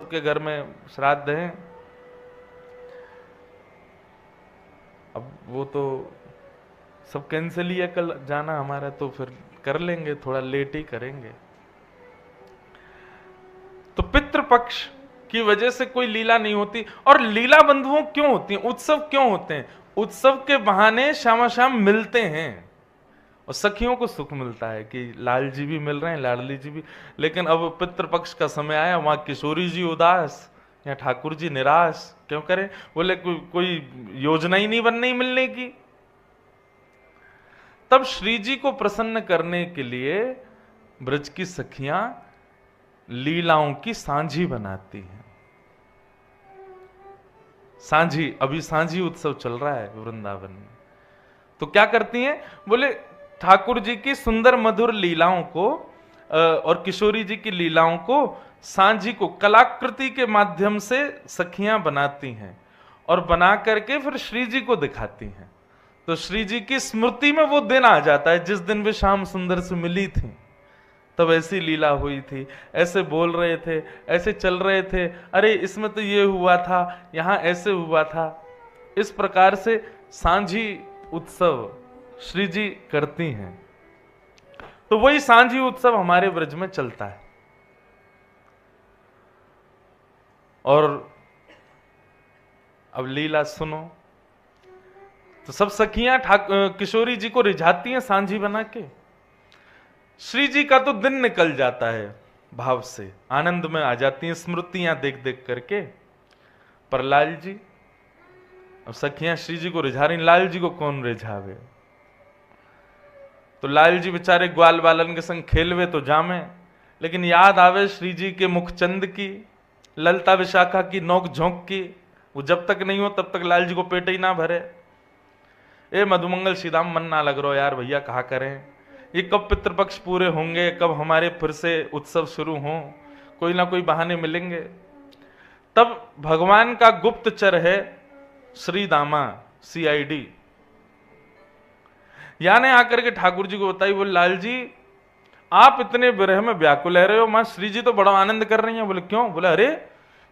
सबके घर में श्राद्ध हैं। अब वो तो सब कैंसिल ही है कल जाना हमारा, तो फिर कर लेंगे, थोड़ा लेट ही करेंगे। तो पितृपक्ष की वजह से कोई लीला नहीं होती। और लीला बंधुओं क्यों होती हैं, उत्सव क्यों होते हैं? उत्सव के बहाने श्यामा श्याम मिलते हैं और सखियों को सुख मिलता है कि लाल जी भी मिल रहे हैं, लाडली जी भी। लेकिन अब पितृपक्ष का समय आया, वहां किशोरी जी उदास या ठाकुर जी निराश, क्यों करें? बोले कोई योजना ही नहीं बन रही मिलने की। तब श्री जी को प्रसन्न करने के लिए ब्रज की सखियां लीलाओं की सांझी बनाती हैं। सांझी, अभी सांझी उत्सव चल रहा है वृंदावन में। तो क्या करती हैं? बोले ठाकुर जी की सुंदर मधुर लीलाओं को और किशोरी जी की लीलाओं को सांझी को कलाकृति के माध्यम से सखियां बनाती हैं और बना करके फिर श्री जी को दिखाती हैं। तो श्री जी की स्मृति में वो दिन आ जाता है जिस दिन वे श्याम सुंदर से मिली थी, तब ऐसी लीला हुई थी, ऐसे बोल रहे थे, ऐसे चल रहे थे, अरे इसमें तो ये हुआ था, यहां ऐसे हुआ था। इस प्रकार से सांझी उत्सव श्री जी करती हैं। तो वही सांझी उत्सव हमारे ब्रज में चलता है। और अब लीला सुनो। तो सब सखियां किशोरी जी को रिझाती हैं सांझी बना के। श्री जी का तो दिन निकल जाता है, भाव से आनंद में आ जाती हैं स्मृतियां देख देख करके। पर लाल जी, अब सखियां श्री जी को रिझा रही, लाल जी को कौन रिझावे? तो लाल जी बेचारे ग्वाल बालन के संग खेलवे तो जामे, लेकिन याद आवे श्री जी के मुखचंद की, ललता विशाखा की नोक झोंक की। वो जब तक नहीं हो तब तक लाल जी को पेट ही ना भरे। ए मधुमंगल श्रीदाम, मन ना लग रहा यार भैया, कहा करें? ये कब पितृपक्ष पूरे होंगे, कब हमारे फिर से उत्सव शुरू हों? कोई ना कोई बहाने मिलेंगे। तब भगवान का गुप्तचर है श्री दामा CID, यानी आकर के ठाकुर जी को बताई, बोले लाल जी आप इतने विरह में व्याकुल रह रहे हो, मां श्री जी तो बड़ा आनंद कर रही हैं। बोले क्यों? बोले अरे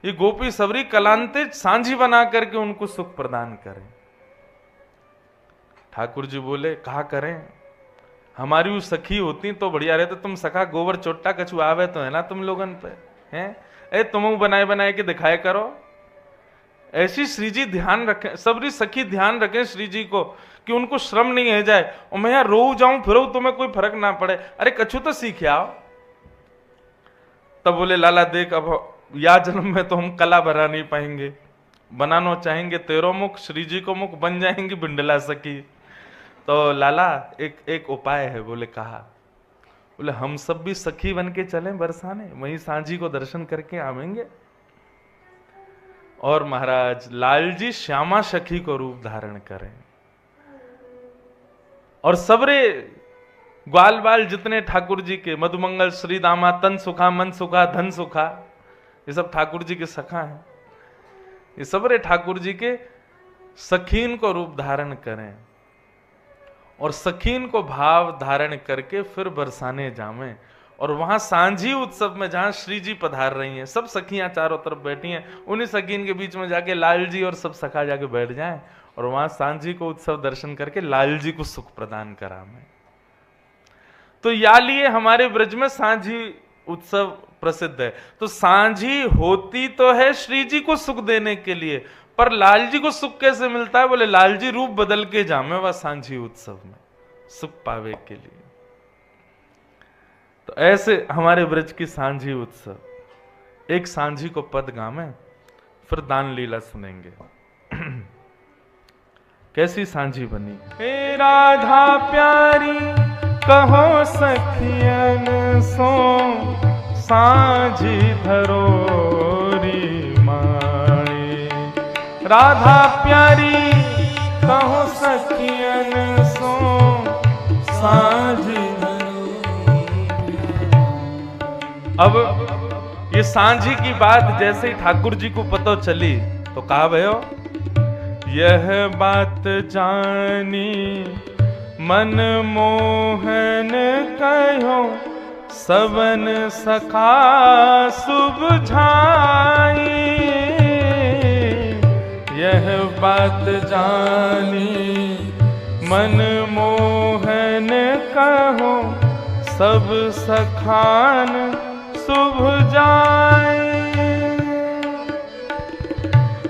ये गोपी सबरी कलांते सांझी बना करके उनको सुख प्रदान करें। ठाकुर जी बोले कहा करें, हमारी वो सखी होती तो बढ़िया रहते। तुम सखा गोबर चोट्टा कछु आवे तो है ना तुम लोगन पे, हैं? ए तुम बनाए बनाए के दिखाए करो। ऐसी श्री जी ध्यान रखें, सबरी सखी ध्यान रखें श्री जी को, कि उनको श्रम नहीं है जाए और मैं यहां रो जाऊं फिर तुम्हें कोई फर्क ना पड़े। अरे कछु तो सीख आओ। तब बोले लाला देख, अब या जन्म में तो हम कला बना नहीं पाएंगे, बनाना चाहेंगे तेरो मुख, श्री जी को मुख बन जाएंगे बिंडला सखी। तो लाला एक उपाय है। बोले कहा? बोले हम सब भी सखी बन के चलें बरसाने, वहीं सांझी को दर्शन करके आवेंगे। और महाराज लाल जी श्यामा सखी को रूप धारण करें और सबरे ग्वाल बाल जितने ठाकुर जी के, मधुमंगल श्री दामा, तन सुखा मन सुखा धन सुखा, ये सब ठाकुर जी के सखा हैं। ये सबरे ठाकुर जी के सखीन को रूप धारण करें और सखीन को भाव धारण करके फिर बरसाने जावें। और वहां सांझी उत्सव में जहां श्री जी पधार रही हैं, सब सखियां चारों तरफ बैठी हैं, उन्हीं सखीन के बीच में जाके लाल जी और सब सखा जाके बैठ जाएं और वहां सांझी को उत्सव दर्शन करके लाल जी को सुख प्रदान करावें। तो या लिए हमारे ब्रज में सांझी उत्सव प्रसिद्ध है। तो सांझी होती तो है श्री जी को सुख देने के लिए, पर लाल जी को सुख कैसे मिलता है? बोले लाल जी रूप बदल के जामे वह सांझी उत्सव में सुख पावे के लिए। तो ऐसे हमारे ब्रज की सांझी उत्सव। एक सांझी को पद गामे, फिर दान लीला सुनेंगे। कैसी सांझी बनी? हे राधा प्यारी कहो सखियन सो, सांझी धरोरी माई। राधा प्यारी कहो सखियन सो, सांझी। अब ये सांझी की बात जैसे ही ठाकुर जी को पता चली तो कहा भयो, यह बात जानी मन मोहन कहो, सबन सखा सुबझाई। बात जानी, मन मोहन कहो सब सखान शुभ जाए।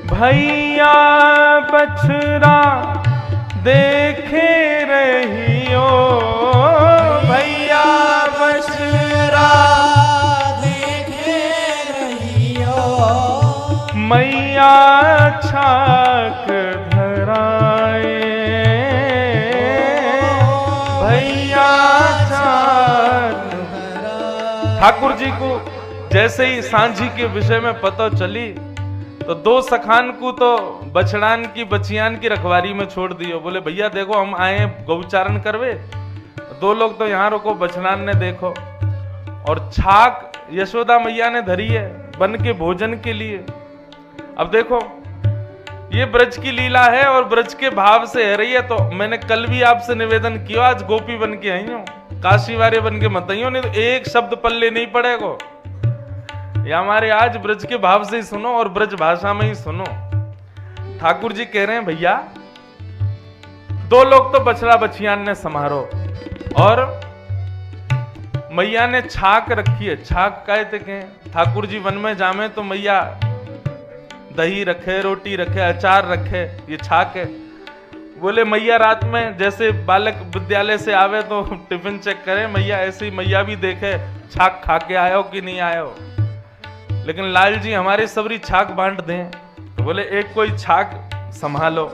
भैया बछड़ा देखे रहियो, भैया बछड़ा देखे रहियो, मैया छाक धराए, भैया छाक धराए। ठाकुर जी को जैसे ही सांझी के विषय में पता चली तो दो सखान को तो बछड़ान की बचियान की रखवारी में छोड़ दियो। बोले भैया देखो हम आए गौचारण करवे, दो लोग तो यहाँ रुको, बछड़ान ने देखो। और छाक यशोदा मैया ने धरी है बन के भोजन के लिए। अब देखो ये ब्रज की लीला है और ब्रज के भाव से है रही है। तो मैंने कल भी आपसे निवेदन किया, आज गोपी बन के आई हूं, काशी वारे बन के मत आई हो, नहीं तो एक शब्द पल्ले नहीं पड़ेगा। या हमारे आज ब्रज के भाव से ही सुनो और ब्रज भाषा में ही सुनो। ठाकुर जी कह रहे हैं भैया दो लोग तो बछड़ा बछियान ने समारो और मैया ने छाक रखी है। छाक कहते हैं ठाकुर जी वन में जामे तो मैया दही रखे, रोटी रखे, अचार रखे, ये छाक है। बोले मैया रात में जैसे बालक विद्यालय से आवे तो टिफिन चेक करे, मैया ऐसे ही मैया भी देखे छाक खा के आयो कि नहीं आयो। लेकिन लाल जी हमारे सबरी छाक बांट दें, तो बोले एक कोई छाक संभालो।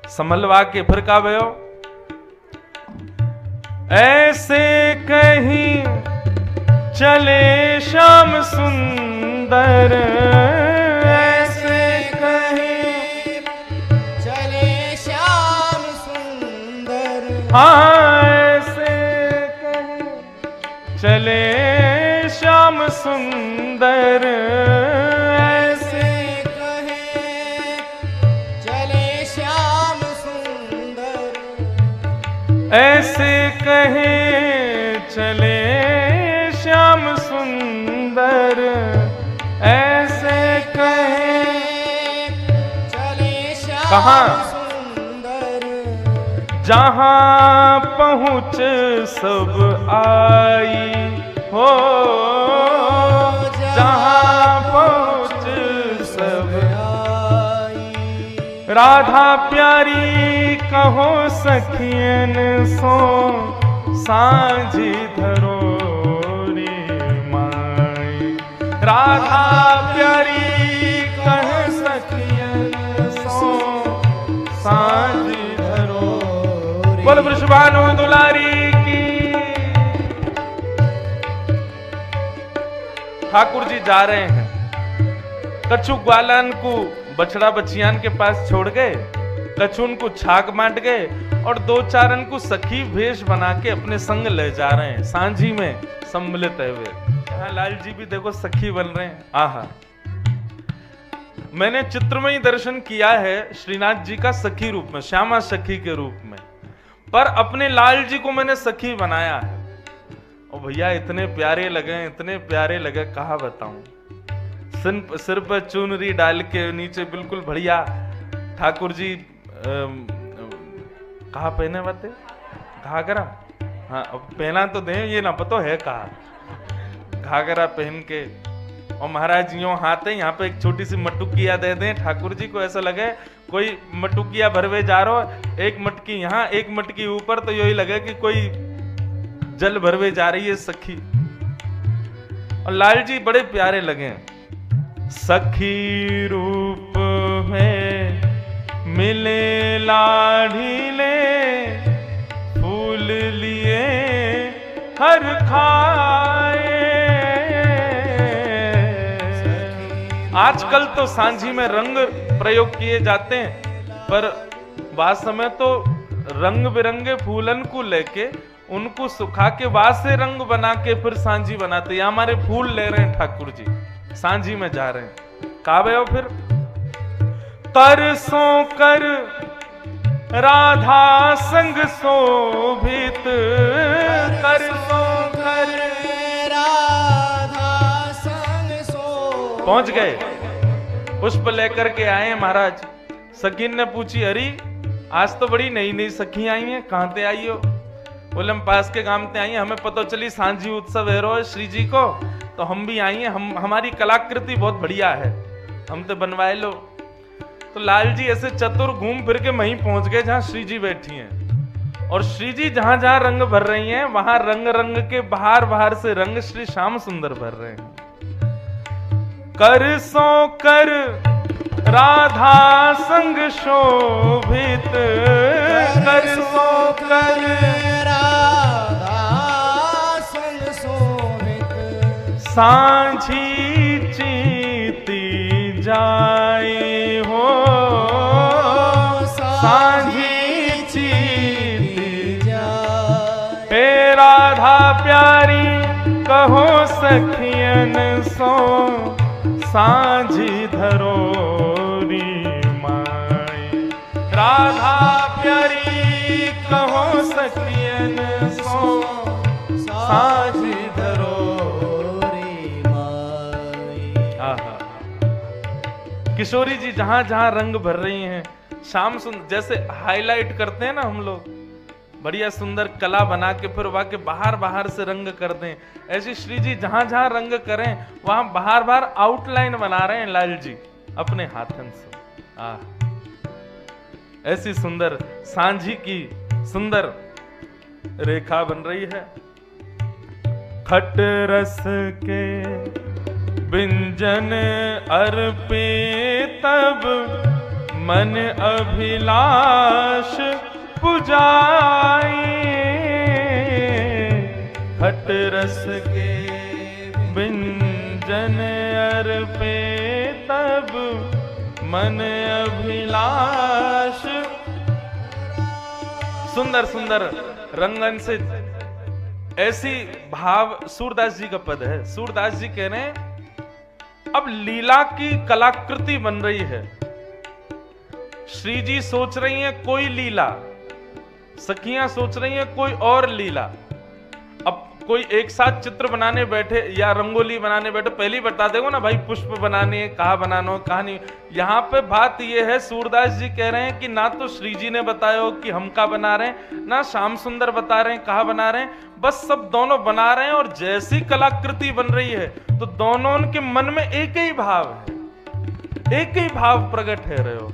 संभलवा के फिर का भयो, ऐसे कहीं चले श्याम सुंदर, ऐसे कहीं चले श्याम सुंदर, हाँ ऐसे कहीं चले श्याम सुंदर, ऐसे कहे चले श्याम सुंदर, ऐसे कहे चले श्याम सुंदर, ऐसे कहे चले श्याम कहाँ? सुंदर, जहां पहुंच सब आई हो, जहां पहुंच सब आई। राधा प्यारी कहो सखियन सो सांझी धरोरी माई। राधा प्यारी कह सखियन सो सांझी धरोरी। बोल वृषभानु दुलारी की। ठाकुर जी जा रहे हैं, कछु ग्वालन को बछड़ा बछियान के पास छोड़ गए, कछुन को छाक बांट गए और दो चारन को सखी भेष बना के अपने संग ले जा रहे हैं सांझी में सम्मिलित हुए। यहाँ लाल जी भी देखो सखी बन रहे हैं। आहा, मैंने चित्रमयी दर्शन किया है श्रीनाथ जी का सखी रूप में, श्यामा सखी के रूप में, पर अपने लाल जी को मैंने सखी बनाया है। और भैया इतने प्यारे लगे, इतने प्यारे लगे, कहा बताऊं। सिर पर चुनरी डाल के नीचे बिल्कुल बढ़िया ठाकुर जी कहा पहने बाते घाघरा, हाँ पहना तो दे, ये ना पता है कहा घाघरा पहन के। और महाराज यूं हाथ है, यहाँ पे एक छोटी सी मटुकिया दे दें ठाकुर जी को, ऐसा लगे कोई मटुकिया भरवे जा रहा हो, एक मटकी यहाँ एक मटकी ऊपर, तो यही लगे कि कोई जल भरवे जा रही है सखी। और लाल जी बड़े प्यारे लगे। सखी रूप में मिले लाढ़ीले, फूल लिए हर खाए। आजकल तो सांझी में रंग प्रयोग किए जाते हैं, पर वास्तव में तो रंग बिरंगे फूलन को लेके उनको सुखा के बाद से रंग बना के फिर सांझी बनाते। या हमारे फूल ले रहे हैं ठाकुर जी, सांझी में जा रहे हैं। काबे हो फिर तरसों कर राधा संग शोभित, तरसों कर राधा संग शोभित। पहुंच गए। पुष्प लेकर के आए महाराज। सखीन ने पूछी, अरे आज तो बड़ी नई नई सखी आई हैं, कहां से आई हो? बोले हम पास के गांव से आई हैं, हमें पता चली सांझी उत्सव है रो श्री जी को, तो हम भी आई हैं, हमारी कलाकृति बहुत बढ़िया है, हम तो बनवाए लो। तो लाल जी ऐसे चतुर घूम फिर के वहीं पहुंच गए जहां श्री जी बैठी हैं, और श्री जी जहां जहां रंग भर रही हैं वहां रंग रंग के बाहर बाहर से रंग श्री श्याम सुंदर भर रहे हैं। कर सो कर राधा संग शोभित, कर सो कर राधा संग शोभित, सांझी चीती जाए हो, सांझी चीती जाए। हे राधा प्यारी कहो सखियन सो, सांझी धरोरी माई। राधा प्यारी कहो सखियन सो, सांझी धरोरी माई। आहा। किशोरी जी जहां जहां रंग भर रही हैं, शाम सुंदर जैसे हाईलाइट करते हैं ना हम लोग, बढ़िया सुंदर कला बना के फिर वहां के बाहर बाहर से रंग कर दें, ऐसे श्री जी जहां जहां रंग करें वहां बाहर बाहर आउटलाइन बना रहे हैं लाल जी अपने हाथन से। ऐसी सुंदर सांझी की सुंदर रेखा बन रही है। खट रस के व्यंजन अर्पे तब, मन अभिलाष पुजाई। खट रस के व्यंजन अर्पे तब, मन अभिलाष। सुंदर सुंदर रंगन से ऐसी भाव, सूरदास जी का पद है। सूरदास जी कह रहे हैं अब लीला की कलाकृति बन रही है। श्री जी सोच रही हैं कोई लीला, सखियां सोच रही हैं कोई और लीला। अब कोई एक साथ चित्र बनाने बैठे या रंगोली बनाने बैठे, पहले ही बता देगा ना भाई पुष्प बनाने है, कहा बनाना हो कहा नहीं। यहां पे बात यह है, सूरदास जी कह रहे हैं कि ना तो श्री जी ने बताया हो कि हम का बना रहे हैं, ना श्याम सुंदर बता रहे हैं कहा बना रहे हैं, बस सब दोनों बना रहे हैं। और जैसी कलाकृति बन रही है तो दोनों के मन में एक ही भाव है, एक ही भाव प्रकट है रहे हो।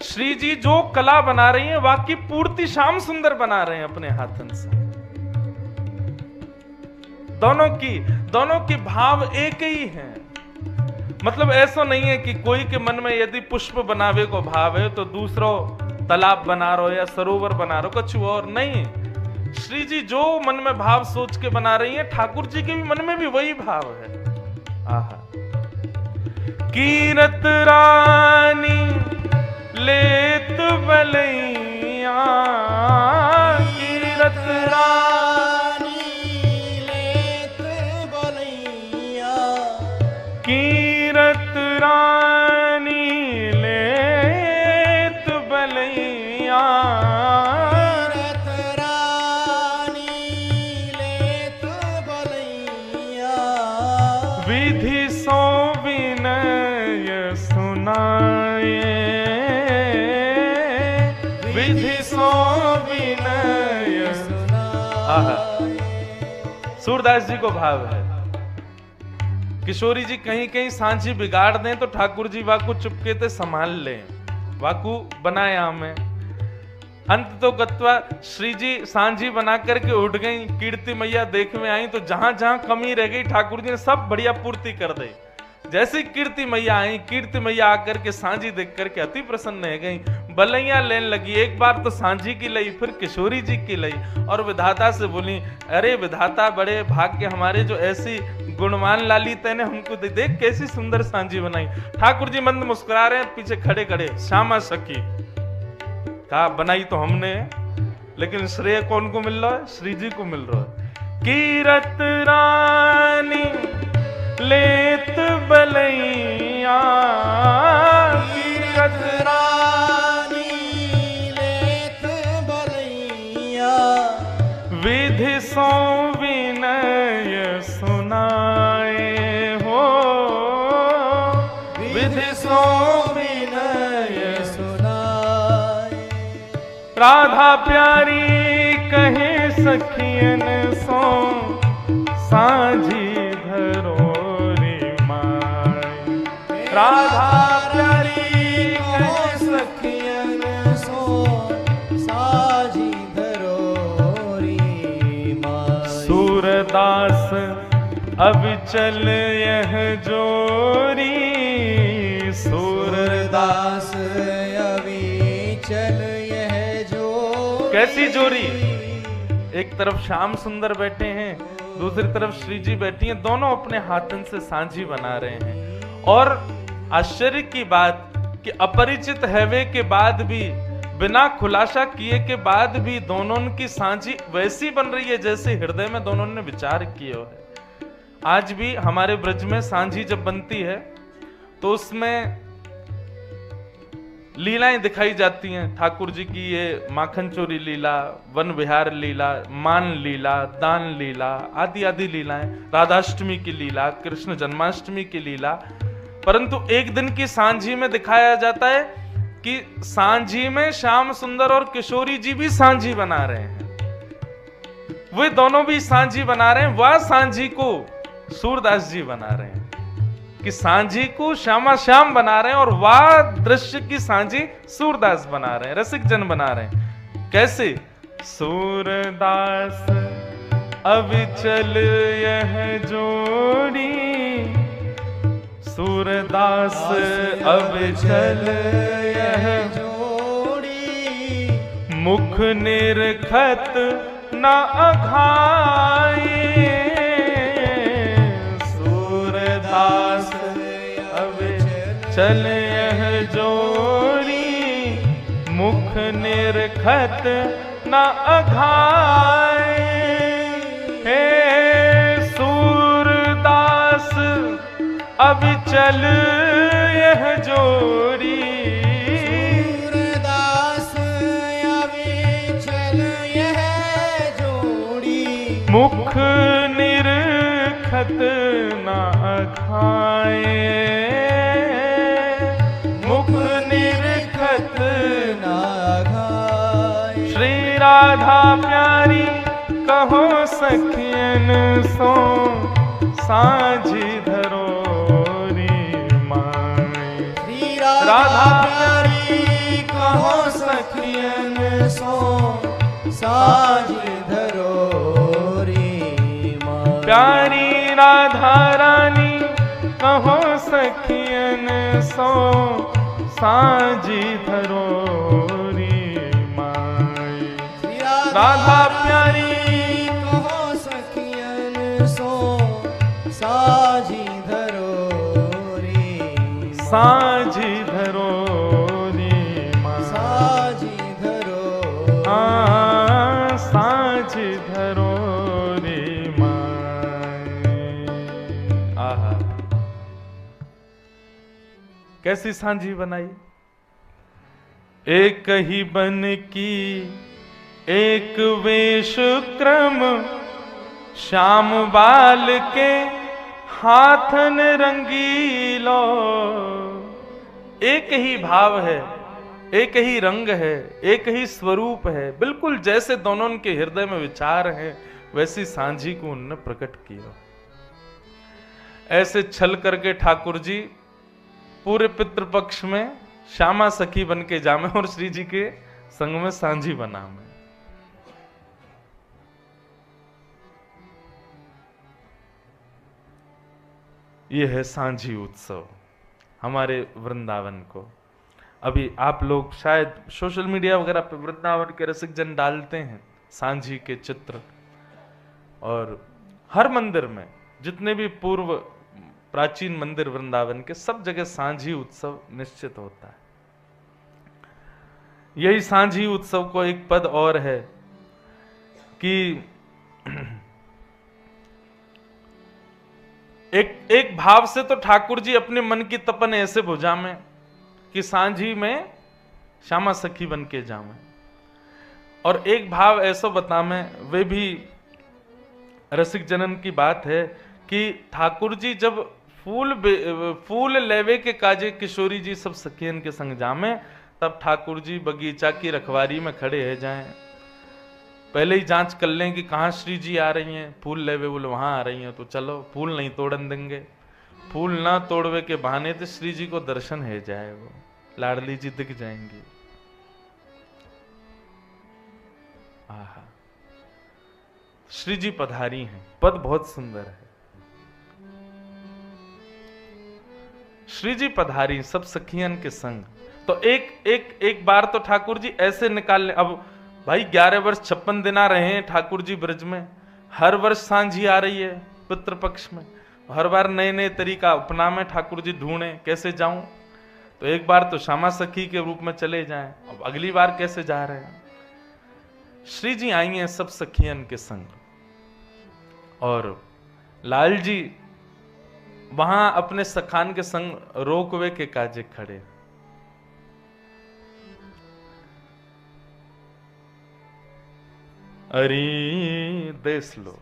श्री जी जो कला बना रही है वाकई पूर्ति श्याम सुंदर बना रहे हैं अपने हाथन से। दोनों की भाव एक ही है। मतलब ऐसा नहीं है कि कोई के मन में यदि पुष्प बनावे को भाव है तो दूसरो तालाब बना रहो या सरोवर बना रहो, कुछ और नहीं। श्री जी जो मन में भाव सोच के बना रही है, ठाकुर जी के भी मन में भी वही भाव है। आहा। कीरत रानी लेत बलैया, कीरत रानी लेत बलैया, कीरत रानी लेत बलैया, कीरत रानी लेत बलैया, विधि सो विनय सुनाए, विधि सो विनय सुनाए। सूरदास जी को भाव है, किशोरी जी कहीं कहीं सांझी बिगाड़ दें तो ठाकुर जी वाकू चुपके से संभाल लें, वाकू बनाया हमें। अंत तो गत्वा श्री जी सांझी बना करके उठ गई, कीर्ति मैया देख में आई तो जहां जहां कमी रह गई ठाकुर जी ने सब बढ़िया पूर्ति कर दी। जैसे कीर्ति मैया आई, कीर्ति मैया आकर के सांझी देख करके अति प्रसन्न रह गई, बलैया लेने लगी। एक बार तो सांझी की लई, फिर किशोरी जी की लई, और विधाता से बोली, अरे विधाता बड़े भाग्य हमारे जो ऐसी गुणवान लाली तेने हमको देख कैसी सुंदर सांझी बनाई। ठाकुर जी मंद मुस्कुरा रहे हैं, पीछे खड़े खड़े श्यामा सखी कहा बनाई तो हमने, लेकिन श्रेय कौन को मिल रहा है? श्री जी को मिल रहा है। कीरत रानी लेत बलैया, कीरत रानी लेत बलैया, विधि सो विनय सुनाए हो, विधि सो विनय सुनाए। राधा प्यारी कहे सखियन सो साझी धरो रे माई। राधा प्यारी कहे सखियन सो साझी धरो रे माई। सूरदास अब चल यह जोरी। सूरदास अभी चल यह जोरी। कैसी जोरी? एक तरफ श्याम सुंदर बैठे हैं, दूसरी तरफ श्री जी बैठी हैं, दोनों अपने हाथन से सांझी बना रहे हैं। और आश्चर्य की बात कि अपरिचित हैवे के बाद भी, बिना खुलासा किए के बाद भी दोनों की सांझी वैसी बन रही है जैसे हृदय में दोनों ने विचार किए हो है। आज भी हमारे ब्रज में सांझी जब बनती है तो उसमें लीलाएं दिखाई जाती हैं। ठाकुर जी की ये माखन चोरी लीला, वन विहार लीला, मान लीला, दान लीला, आदि आदि लीलाएं, राधाष्टमी की लीला, कृष्ण जन्माष्टमी की लीला। परंतु एक दिन की सांझी में दिखाया जाता है कि सांझी में श्याम सुंदर और किशोरी जी भी सांझी बना रहे हैं। वे दोनों भी सांझी बना रहे हैं। वह सांझी को सूरदास जी बना रहे हैं कि सांझी को श्यामा श्याम बना रहे हैं, और वह दृश्य की सांझी सूरदास बना रहे हैं, रसिक जन बना रहे हैं। कैसे? सूरदास अब चल यह जोड़ी। सूरदास अब चल यह जोड़ी। मुख निरखत न अघाए। सूरदास अब चल यह जोड़ी। मुख निरखत न अघाए। हे सूरदास अब चल यह जोड़ी। सूरदास अभी चल यह जोड़ी। मुख निरखत न अघाए। मुख निरखत न अघाए। श्री राधा प्यारी कहो सखियन सो साझी धरो रे माई। श्री राधा प्यारी कहो सखियन सो साझी धरो रे माई। प्यारी राधा रानी कहो सखियन सो साझी धरो रे माई। राधा प्यारी कहो सखियन सो साझी धरो रे। साझी धरो रे माई। साझी धरो। साझी धरो रे माई। आहा, कैसी सांझी बनाई। एक ही बन की एक वेश क्रम। श्याम बाल के हाथन रंगीलो। एक ही भाव है, एक ही रंग है, एक ही स्वरूप है। बिल्कुल जैसे दोनों के हृदय में विचार हैं वैसी सांझी को उन्होंने प्रकट किया। ऐसे छल करके ठाकुर जी पूरे पितृपक्ष में श्यामा सखी बन के जामे और श्री जी के संग में सांझी बना में। यह है सांझी उत्सव हमारे वृंदावन को। अभी आप लोग शायद सोशल मीडिया वगैरह पे वृंदावन के रसिक जन डालते हैं सांझी के चित्र, और हर मंदिर में जितने भी पूर्व प्राचीन मंदिर वृंदावन के सब जगह सांझी उत्सव निश्चित होता है। यही सांझी उत्सव को एक पद और है कि एक भाव से तो ठाकुर जी अपने मन की तपन ऐसे बुझा में कि सांझी में श्यामा सखी बन के जामे, और एक भाव ऐसा बता में, वे भी रसिक जनन की बात है कि ठाकुर जी जब फूल लेवे के काजे किशोरी जी सब सखियन के संग जामे, तब ठाकुर जी बगीचा की रखवारी में खड़े है जाएं। पहले ही जांच कर लें कि कहाँ श्री जी आ रही हैं, फूल लेवे बोले वहां आ रही हैं, तो चलो फूल नहीं तोड़न देंगे। फूल ना तोड़वे के बहाने तो श्री जी को दर्शन है जाए, वो लाडली जी दिख जाएंगी। आहा, श्री जी पधारी हैं, पद बहुत सुंदर है। श्री जी पधारी सब सखियन के संग। तो एक बार तो ठाकुर जी ऐसे निकाल ले। अब भाई 11 वर्ष 56 दिन आ रहे हैं ठाकुर जी ब्रज में, हर वर्ष सांझी आ रही है पितृपक्ष में, हर बार नए नए तरीका अपना में ठाकुर जी ढूंढे कैसे जाऊं। तो एक बार तो श्यामा सखी के रूप में चले जाएं, अब अगली बार कैसे जा रहे हैं। श्री जी आई हैं सब सखियन के संग, और लाल जी वहां अपने सखान के संग रोकवे के काजे खड़े। अरे देश लो,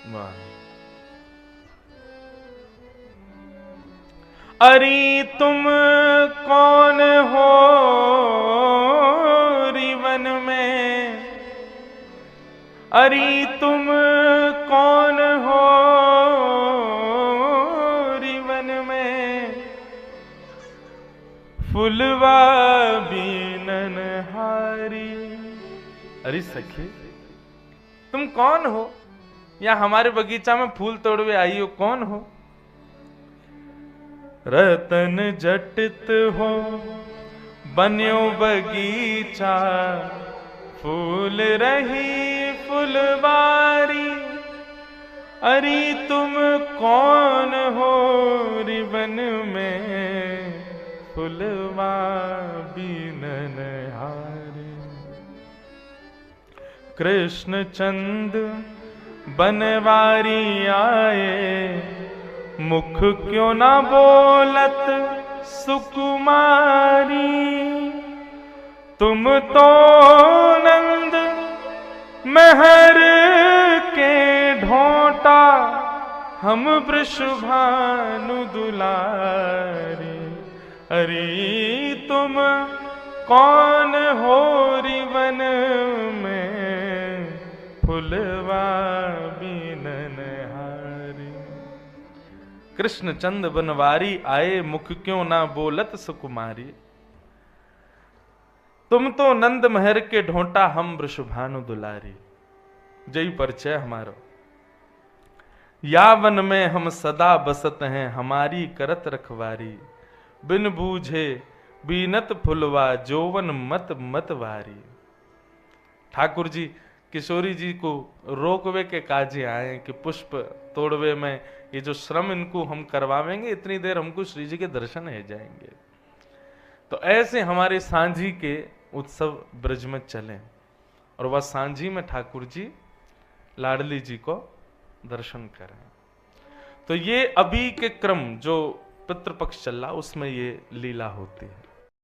वाह। अरे तुम कौन हो रिवन में, अरे तुम कौन हो रिवन में, फुलवा बीनन हारी। अरे सखी तुम कौन हो, या हमारे बगीचा में फूल तोड़वे आई हो, कौन हो। रतन जटित हो बन्यो बगीचा, फूल रही फुलवारी। अरे तुम कौन हो रिवन में, फुलवा बीनन हारी। कृष्ण चंद बनवारी आए, मुख क्यों ना बोलत सुकुमारी। तुम तो नंद महर के ढोंटा, हम वृषभानु दुलारी। अरे तुम कौन हो रिवन में, फुलवा बीनन हारी। कृष्ण चंद बनवारी आए, मुख क्यों ना बोलत सुकुमारी। तुम तो नंद महर के ढोंटा, हम वृषभानु दुलारी। जय परिचय हमारो। या वन में हम सदा बसत हैं, हमारी करत रखवारी। बिन बूझे बीनत फुलवा, जोवन मत मतवारी। ठाकुर जी किशोरी जी को रोकवे के काजे आए कि पुष्प तोड़वे में ये जो श्रम इनको हम करवावेंगे, इतनी देर हमको श्री जी के दर्शन है जाएंगे। तो ऐसे हमारे सांझी के उत्सव ब्रज में चले, और वह सांझी में ठाकुर जी लाडली जी को दर्शन करें। तो ये अभी के क्रम जो पितृपक्ष चल रहा उसमें ये लीला होती है।